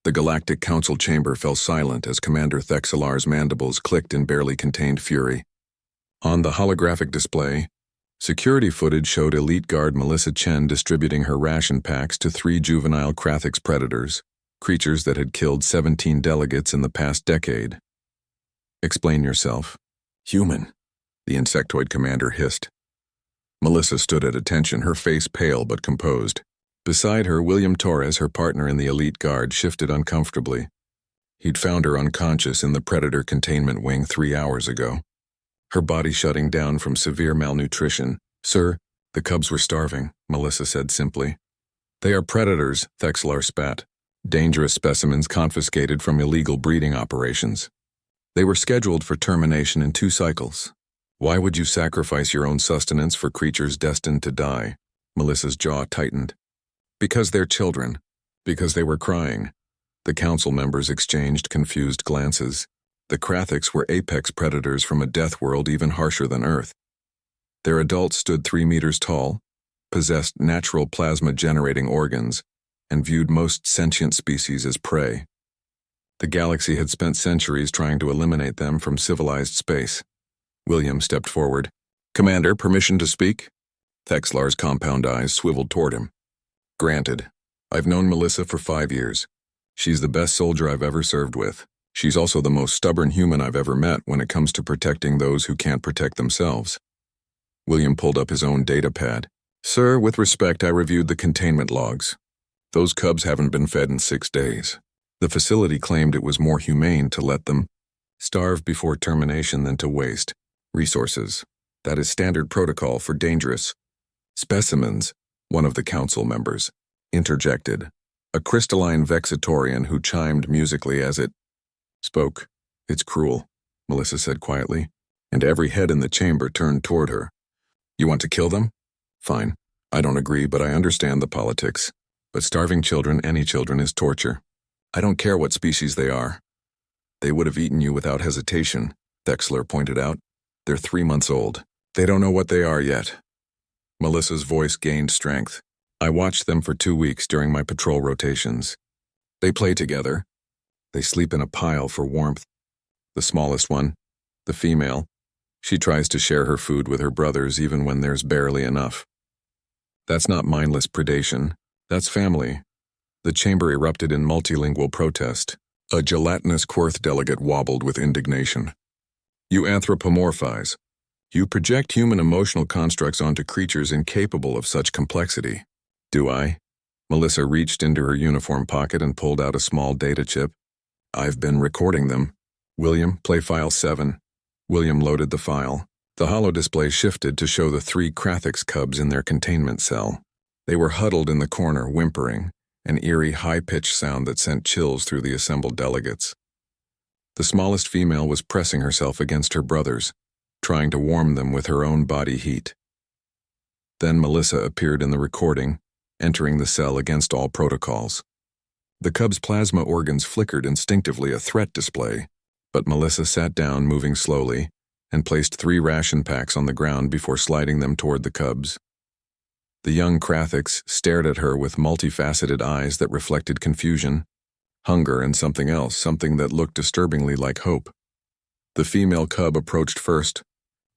The Galactic Council chamber fell silent as Commander Thexelar's mandibles clicked in barely contained fury. On the holographic display, security footage showed Elite Guard Melissa Chen distributing her ration packs to 3 juvenile Krathix predators, creatures that had killed 17 delegates in the past decade. "Explain yourself." "Human," the insectoid commander hissed. Melissa stood at attention, her face pale but composed. Beside her, William Torres, her partner in the Elite Guard, shifted uncomfortably. He'd found her unconscious in the Predator containment wing 3 hours ago, her body shutting down from severe malnutrition. "Sir, the cubs were starving," Melissa said simply. "They are predators," Thexelar spat. "Dangerous specimens confiscated from illegal breeding operations. They were scheduled for termination in 2 cycles. Why would you sacrifice your own sustenance for creatures destined to die?" Melissa's jaw tightened. "Because they're children. Because they were crying." The council members exchanged confused glances. The Krathix were apex predators from a death world even harsher than Earth. Their adults stood 3 meters tall, possessed natural plasma-generating organs, and viewed most sentient species as prey. The galaxy had spent centuries trying to eliminate them from civilized space. William stepped forward. "Commander, permission to speak?" Thexelar's compound eyes swiveled toward him. "Granted. I've known Melissa for 5 years. She's the best soldier I've ever served with. She's also the most stubborn human I've ever met when it comes to protecting those who can't protect themselves." William pulled up his own data pad. "Sir, with respect, I reviewed the containment logs. Those cubs haven't been fed in 6 days. The facility claimed it was more humane to let them starve before termination than to waste resources. That is standard protocol for dangerous specimens," one of the council members interjected, a crystalline Vexatorian who chimed musically as it spoke. "It's cruel," Melissa said quietly, and every head in the chamber turned toward her. "You want to kill them? Fine. I don't agree, but I understand the politics. But starving children, any children, is torture. I don't care what species they are. They would have eaten you without hesitation," Thexelar pointed out. "They're 3 months old. They don't know what they are yet." Melissa's voice gained strength. "I watched them for 2 weeks during my patrol rotations. They play together. They sleep in a pile for warmth. The smallest one, the female, she tries to share her food with her brothers even when there's barely enough. That's not mindless predation. That's family." The chamber erupted in multilingual protest. A gelatinous Quirth delegate wobbled with indignation. "You anthropomorphize. You project human emotional constructs onto creatures incapable of such complexity." "Do I?" Melissa reached into her uniform pocket and pulled out a small data chip. "I've been recording them. William, play file 7. William loaded the file. The holodisplay shifted to show the 3 Krathix cubs in their containment cell. They were huddled in the corner, whimpering, an eerie, high-pitched sound that sent chills through the assembled delegates. The smallest female was pressing herself against her brothers, trying to warm them with her own body heat. Then Melissa appeared in the recording, entering the cell against all protocols. The cub's plasma organs flickered instinctively, a threat display, but Melissa sat down, moving slowly, and placed 3 ration packs on the ground before sliding them toward the cubs. The young Krathix stared at her with multifaceted eyes that reflected confusion, hunger, and something else, something that looked disturbingly like hope. The female cub approached first,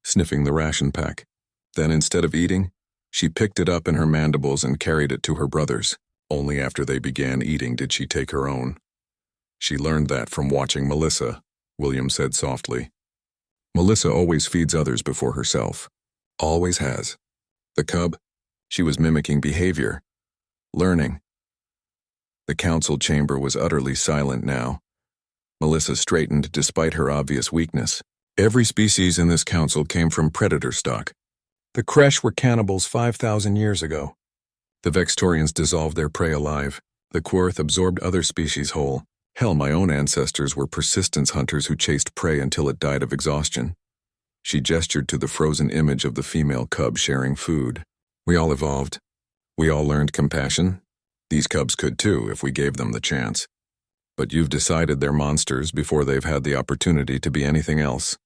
sniffing the ration pack. Then, instead of eating, she picked it up in her mandibles and carried it to her brothers. Only after they began eating did she take her own. "She learned that from watching Melissa," William said softly. "Melissa always feeds others before herself. Always has. The cub, she was mimicking behavior, learning." The council chamber was utterly silent now. Melissa straightened despite her obvious weakness. "Every species in this council came from predator stock. The Kresh were cannibals 5,000 years ago. The Vextorians dissolved their prey alive. The Quirth absorbed other species whole. Hell, my own ancestors were persistence hunters who chased prey until it died of exhaustion." She gestured to the frozen image of the female cub sharing food. "We all evolved. We all learned compassion. These cubs could too if we gave them the chance. But you've decided they're monsters before they've had the opportunity to be anything else.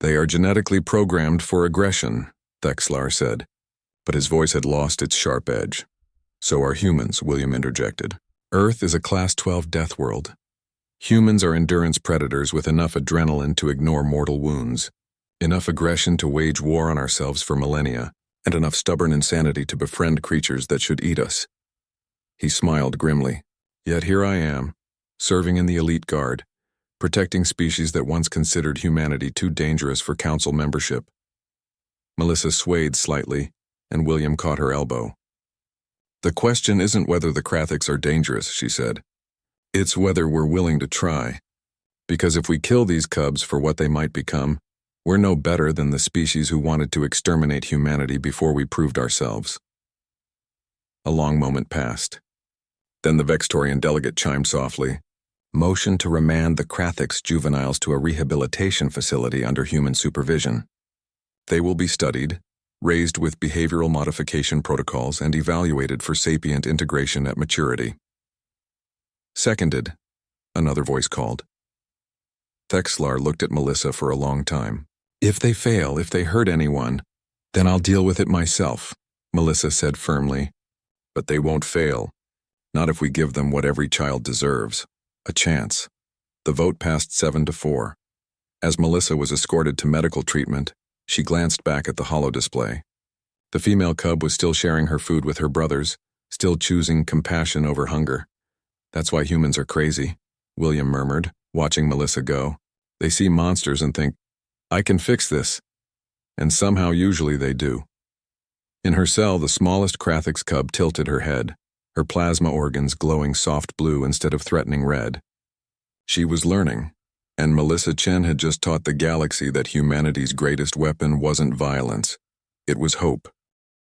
They are genetically programmed for aggression," Thexelar said, but his voice had lost its sharp edge. "So are humans," William interjected. Earth is a Class 12 death world. Humans are endurance predators with enough adrenaline to ignore mortal wounds, enough aggression to wage war on ourselves for millennia, and enough stubborn insanity to befriend creatures that should eat us. He smiled grimly. Yet here I am, serving in the elite guard, protecting species that once considered humanity too dangerous for council membership. Melissa swayed slightly, and William caught her elbow. The question isn't whether the Krathiks are dangerous, she said. It's whether we're willing to try. Because if we kill these cubs for what they might become, we're no better than the species who wanted to exterminate humanity before we proved ourselves. A long moment passed. Then the Vextorian delegate chimed softly, motioned to remand the Krathiks juveniles to a rehabilitation facility under human supervision. They will be studied, raised with behavioral modification protocols, and evaluated for sapient integration at maturity. Seconded, another voice called. Thexlar looked at Melissa for a long time. If they fail, if they hurt anyone, then I'll deal with it myself, Melissa said firmly. But they won't fail. Not if we give them what every child deserves, a chance. The vote passed 7-4. As Melissa was escorted to medical treatment, she glanced back at the holo display. The female cub was still sharing her food with her brothers, still choosing compassion over hunger. That's why humans are crazy, William murmured, watching Melissa go. They see monsters and think, I can fix this. And somehow usually they do. In her cell, the smallest Krathik's cub tilted her head, her plasma organs glowing soft blue instead of threatening red. She was learning, and Melissa Chen had just taught the galaxy that humanity's greatest weapon wasn't violence, it was hope.